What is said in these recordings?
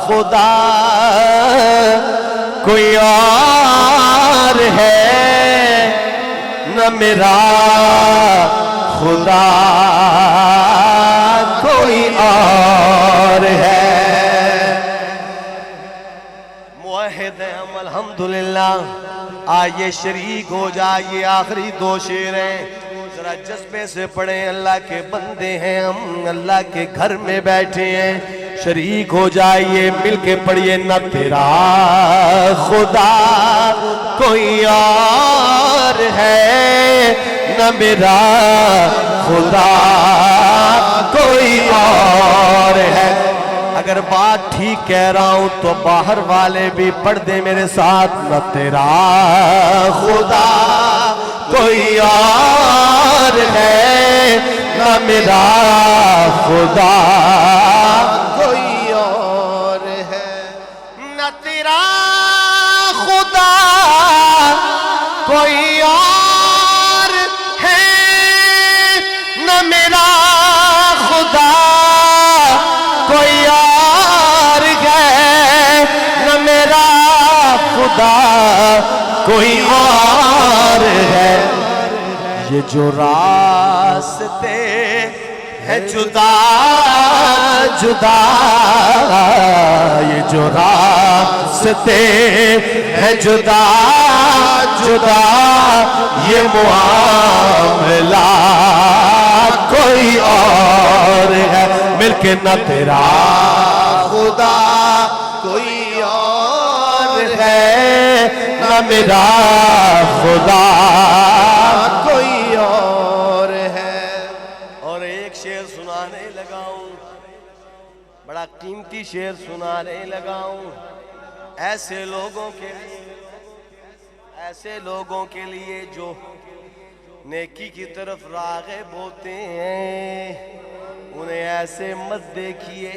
خدا کوئی اور ہے نہ میرا خدا کوئی اور ہے۔ موحد ہیں ہم الحمدللہ، آئیے شریک ہو جائیے، آخری دو شعر ہیں، ذرا جذبے سے پڑھیں، اللہ کے بندے ہیں ہم، اللہ کے گھر میں بیٹھے ہیں، شریک ہو جائیے، مل کے پڑھیے۔ نہ تیرا خدا کوئی اور ہے نہ میرا خدا کوئی اور ہے۔ اگر بات ٹھیک کہہ رہا ہوں تو باہر والے بھی پڑھ دیں میرے ساتھ۔ نہ تیرا خدا کوئی اور ہے نہ میرا خدا کوئی اور ہے۔ نہ تیرا خدا کوئی اور ہے نہ میرا خدا کوئی اور ہے نہ میرا خدا کوئی اور ہے۔ یہ جو راستے ہیں جدا جدا، یہ جو راستے ہیں جدا جدا، یہ معاملہ کوئی اور ہے۔ مل کے نہ تیرا خدا کوئی اور ہے نہ میرا خدا کوئی اور ہے۔ اور ایک شعر سنانے لگا ہوں، بڑا قیمتی شعر سنانے لگا ہوں، ایسے لوگوں کے لیے جو نیکی کی طرف راغب ہوتے ہیں، انہیں ایسے مت دیکھیے،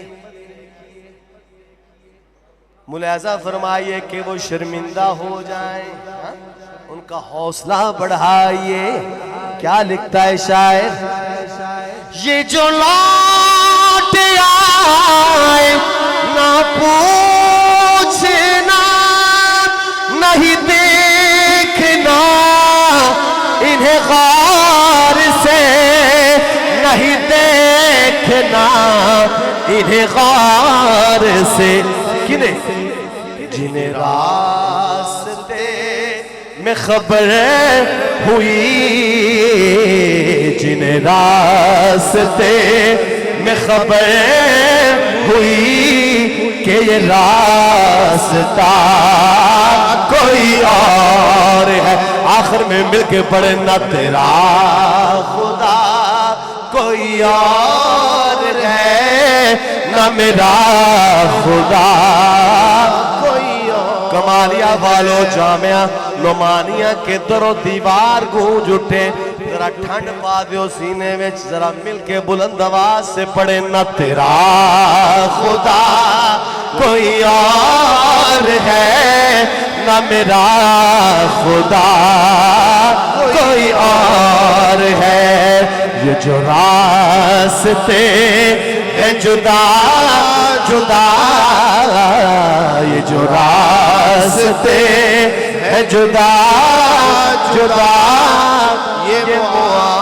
ملاحظہ فرمائیے کہ وہ شرمندہ ہو جائیں، ان کا حوصلہ بڑھائیے۔ کیا لکھتا ہے شاعر؟ یہ جو لوٹ آئے نہ پوچھنا، نہیں دیکھنا انہیں غور سے، نہیں دیکھنا انہیں غور سے۔ جنہیں راستے میں خبر ہوئی، جنہیں راستے میں خبر ہوئی کہ یہ راستہ کوئی اور ہے، آخر میں مل کے پڑھے۔ نہ تیرا خدا کوئی اور ہے نہ میرا خدا کوئی اور۔ کمالیہ والو جامعہ نعمانیہ کے در و دیوار گونج اٹھے، ذرا ٹھنڈ پا دیو سینے میں، ذرا مل کے بلند آواز سے پڑھے۔ نہ تیرا خدا کوئی اور ہے نہ میرا خدا کوئی اور ہے۔ یہ جو راستے ہیں جدا جدا، یہ جو راستے ہیں جدا جدا، یہ معاملہ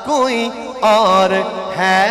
کوئی اور ہے۔